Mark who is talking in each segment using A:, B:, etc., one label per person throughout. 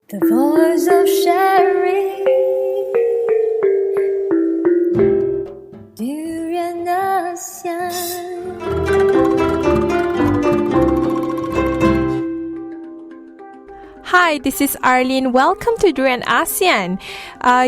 A: The voice of sharing Durian ASEAN.
B: Hi, this is Arlene. Welcome to Durian ASEAN.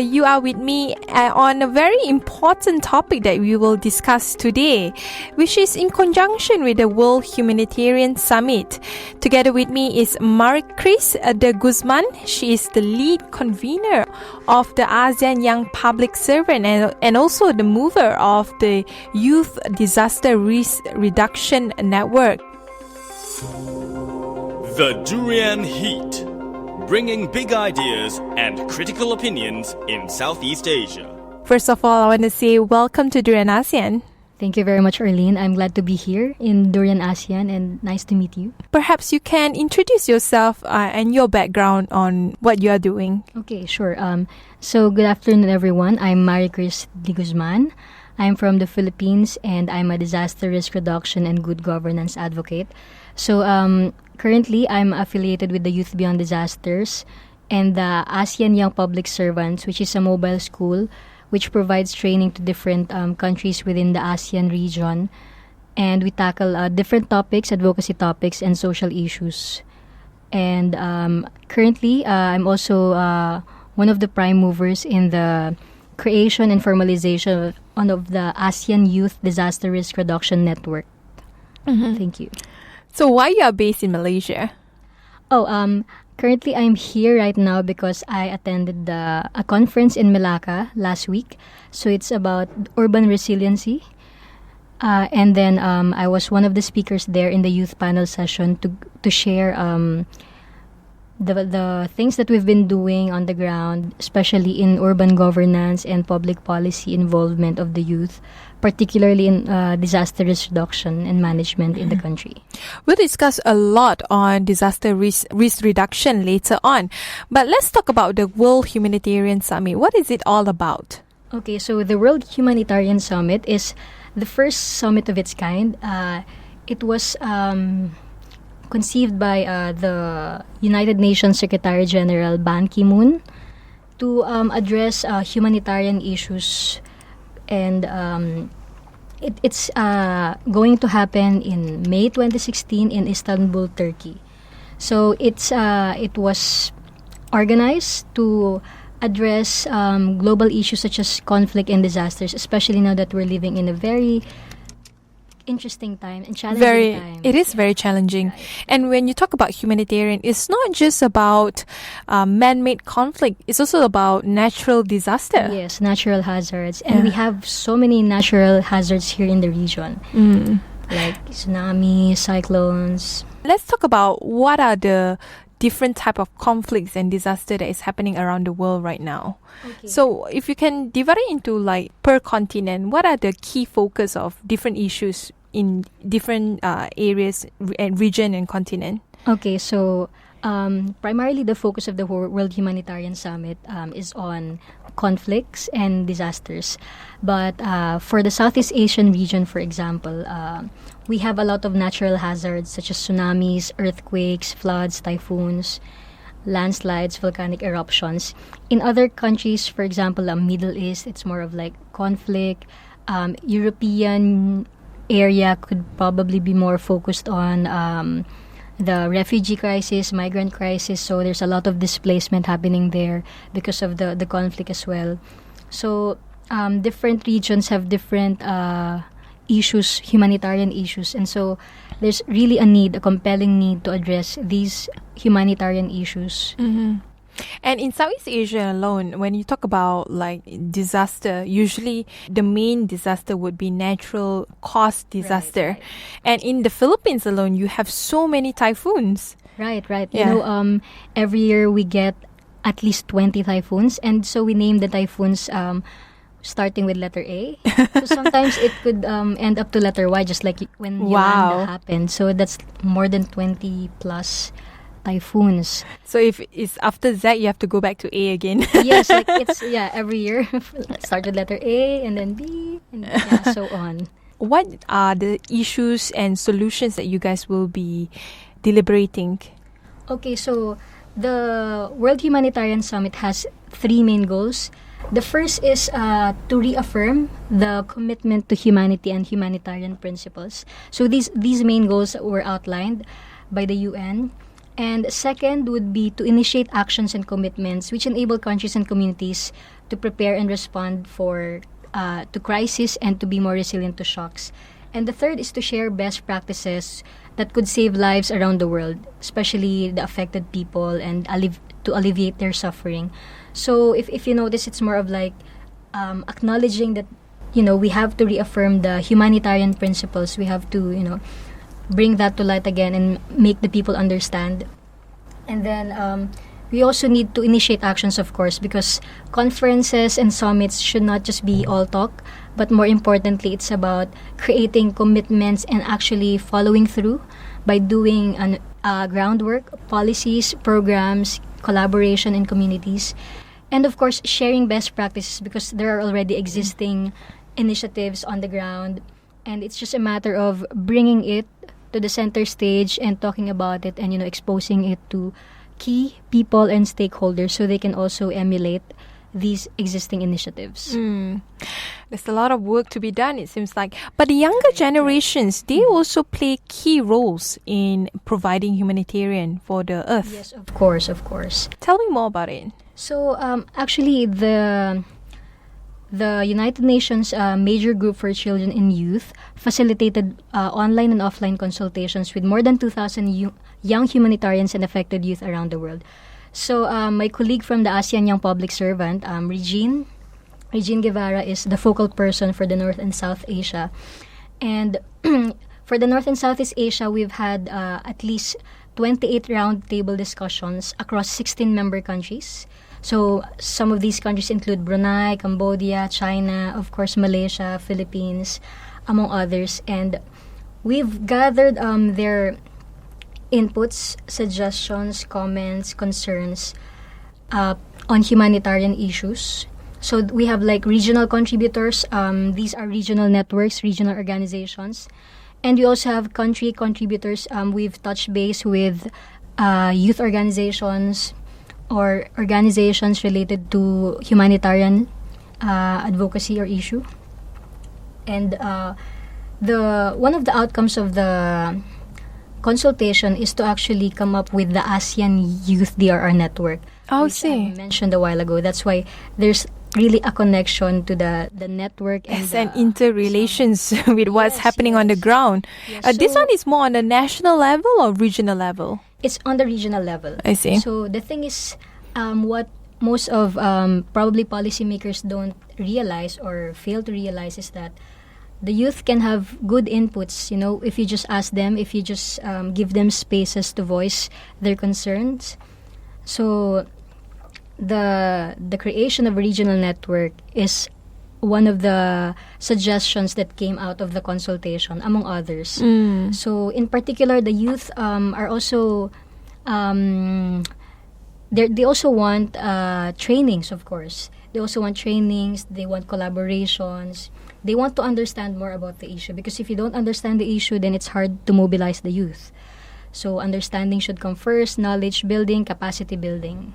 B: You are with me on a very important topic that we will discuss today, which is in conjunction with the World Humanitarian Summit. Together with me is Marikris de Guzman. She is the lead convener of the ASEAN Young Public Servant and also the mover of the Youth Disaster Risk Reduction Network.
C: The Durian Heat, bringing big ideas and critical opinions in Southeast Asia.
B: First of all, I want to say welcome to Durian ASEAN.
D: Thank you very much, Arlene. I'm glad to be here in Durian ASEAN and nice to meet you.
B: Perhaps you can introduce yourself and your background on what you are doing.
D: Okay, sure. So good afternoon, everyone. I'm Marikris de Guzman. I'm from the Philippines and I'm a disaster risk reduction and good governance advocate. So currently, I'm affiliated with the Youth Beyond Disasters and the ASEAN Young Public Servants, which is a mobile school which provides training to different countries within the ASEAN region. And we tackle different topics, advocacy topics, and social issues. And currently, I'm also one of the prime movers in the creation and formalization of the ASEAN Youth Disaster Risk Reduction Network.
B: Mm-hmm.
D: Thank you.
B: So why you are based in Malaysia?
D: Currently I'm here right now because I attended a conference in Malacca last week. So it's about urban resiliency. And then I was one of the speakers there in the youth panel session to share the things that we've been doing on the ground, especially in urban governance and public policy involvement of the youth, particularly in disaster risk reduction and management in the country.
B: We'll discuss a lot on disaster risk reduction later on. But let's talk about the World Humanitarian Summit. What is it all about?
D: Okay, so the World Humanitarian Summit is the first summit of its kind. It was conceived by the United Nations Secretary General Ban Ki-moon to address humanitarian issues, and it's going to happen in May 2016 in Istanbul, Turkey. So it was organized to address global issues such as conflict and disasters, especially now that we're living in a very interesting time and challenging time.
B: It is very challenging.
D: Right.
B: And when you talk about humanitarian, it's not just about man-made conflict. It's also about natural disaster.
D: Yes, natural hazards. And we have so many natural hazards here in the region. Like tsunamis, cyclones.
B: Let's talk about what are the different type of conflicts and disaster that is happening around the world right now.
D: Okay.
B: So if you can divide it into like per continent, what are the key focus of different issues in different areas and region and continent?
D: Okay, so primarily the focus of the World Humanitarian Summit is on conflicts and disasters. But for the Southeast Asian region, for example, we have a lot of natural hazards such as tsunamis, earthquakes, floods, typhoons, landslides, volcanic eruptions. In other countries, for example, Middle East, it's more of like conflict. European area could probably be more focused on the refugee crisis, migrant crisis. So there's a lot of displacement happening there because of the conflict as well. So different regions have different issues, humanitarian issues. And so there's really a compelling need to address these humanitarian issues.
B: Mm-hmm. And in Southeast Asia alone, when you talk about like disaster, usually the main disaster would be natural caused disaster.
D: Right.
B: And in the Philippines alone, you have so many typhoons.
D: Right.
B: Yeah.
D: You know, every year we get at least 20 typhoons. And so we name the typhoons starting with letter A. So sometimes it could end up to letter Y, just like when Yolanda happened. So that's more than 20 plus typhoons.
B: So if it's after Z, you have to go back to A again.
D: Yes, like it's every year. Start with letter A and then B and so on.
B: What are the issues and solutions that you guys will be deliberating?
D: Okay, so The World Humanitarian Summit has three main goals. The first is to reaffirm the commitment to humanity and humanitarian principles. So these main goals were outlined by the UN. And second would be to initiate actions and commitments which enable countries and communities to prepare and respond to crisis and to be more resilient to shocks. And the third is to share best practices that could save lives around the world, especially the affected people, and to alleviate their suffering. So if you notice, it's more of like acknowledging that, we have to reaffirm the humanitarian principles. We have to, bring that to light again and make the people understand. And then we also need to initiate actions, of course, because conferences and summits should not just be all talk, but more importantly, it's about creating commitments and actually following through by doing groundwork, policies, programs, collaboration in communities, and of course, sharing best practices because there are already existing initiatives on the ground, and it's just a matter of bringing it to the center stage and talking about it and, exposing it to key people and stakeholders so they can also emulate these existing initiatives.
B: There's a lot of work to be done, it seems like. But the younger generations, they also play key roles in providing humanitarian for the earth.
D: Yes, of course.
B: Tell me more about it.
D: So, actually, the United Nations Major Group for Children and Youth facilitated online and offline consultations with more than 2,000 young humanitarians and affected youth around the world. So, my colleague from the ASEAN Young Public Servant, Regine Guevara, is the focal person for the North and South Asia. And for the North and Southeast Asia, we've had at least 28 roundtable discussions across 16 member countries. So some of these countries include Brunei, Cambodia, China, of course Malaysia, Philippines, among others. And we've gathered their inputs, suggestions, comments, concerns on humanitarian issues. So we have like regional contributors. These are regional networks, regional organizations. And we also have country contributors. We've touched base with youth organizations, or organizations related to humanitarian advocacy or issue. And one of the outcomes of the consultation is to actually come up with the ASEAN Youth DRR Network. Which I mentioned a while ago. That's why there's really a connection to the network.
B: And interrelations with what's happening on the ground.
D: Yes,
B: this one is more on the national level or regional level?
D: It's on the regional level.
B: I see.
D: So the thing is, what most of probably policymakers don't realize or fail to realize is that the youth can have good inputs, if you just ask them, if you just give them spaces to voice their concerns. So the creation of a regional network is one of the suggestions that came out of the consultation, among others. So in particular, the youth are also they also want trainings, of course. They also want trainings. They want collaborations. They want to understand more about the issue, because if you don't understand the issue, then it's hard to mobilize the youth. So understanding should come first, knowledge building, capacity building.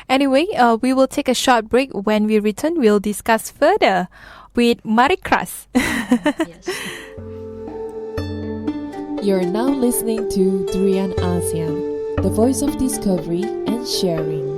B: Anyway, we will take a short break. When we return, we'll discuss further with Marikris.
D: Yes.
E: You're now listening to Durian ASEAN, the voice of discovery and sharing.